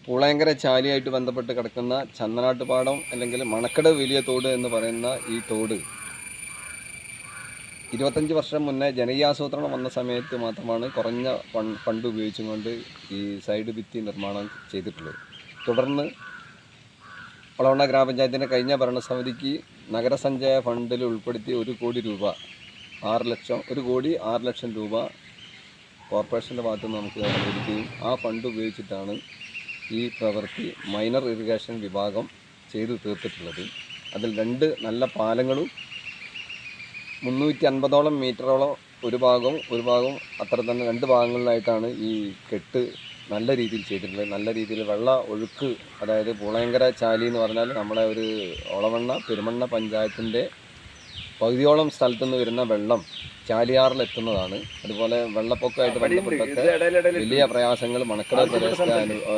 പൂളയങ്കര ചാലിയായിട്ട് ബന്ധപ്പെട്ട് കിടക്കുന്ന ചന്നനാട്ടുപാടം അല്ലെങ്കിൽ മണക്കട് വലിയ തോട് എന്ന് പറയുന്ന ഈ തോട് 25 വർഷം മുന്നേ ജനകീയാസൂത്രണം വന്ന സമയത്ത് മാത്രമാണ് കുറഞ്ഞ ഫണ്ട് ഉപയോഗിച്ചുകൊണ്ട് ഈ സൈഡ് ഭിത്തി നിർമ്മാണം ചെയ്തിട്ടുള്ളത്. തുടർന്ന് ഒളവണ്ണ ഗ്രാമപഞ്ചായത്തിൻ്റെ കഴിഞ്ഞ ഭരണസമിതിക്ക് നഗരസഞ്ചയ ഫണ്ടിൽ ഉൾപ്പെടുത്തി 1 കോടി രൂപ 1 കോടി 6 ലക്ഷം രൂപ കോർപ്പറേഷൻ്റെ ഭാഗത്ത് നിന്ന് നമുക്ക് അനുവദിക്കുകയും ആ ഫണ്ട് ഉപയോഗിച്ചിട്ടാണ് ഈ പ്രവൃത്തി മൈനർ ഇറിഗേഷൻ വിഭാഗം ചെയ്തു തീർത്തിട്ടുള്ളത്. അതിൽ 2 നല്ല പാലങ്ങളും 350ഓളം മീറ്ററോളം ഒരു ഭാഗവും അത്ര തന്നെ 2 ഭാഗങ്ങളിലായിട്ടാണ് ഈ കെട്ട് നല്ല രീതിയിൽ ചെയ്തിട്ടുള്ളത്. നല്ല രീതിയിൽ വെള്ള ഒഴുക്ക്, അതായത് പൂളയങ്കര ചാലി എന്ന് പറഞ്ഞാൽ നമ്മളെ ഒരു ഒളവണ്ണ പെരുമണ്ണ പഞ്ചായത്തിൻ്റെ പകുതിയോളം സ്ഥലത്തുനിന്ന് വരുന്ന വെള്ളം ചാലിയാറിലെത്തുന്നതാണ്. അതുപോലെ വെള്ളപ്പൊക്കമായിട്ട് ബന്ധപ്പെട്ടൊക്കെ വലിയ പ്രയാസങ്ങൾ മണക്കട പ്രദേശത്തെ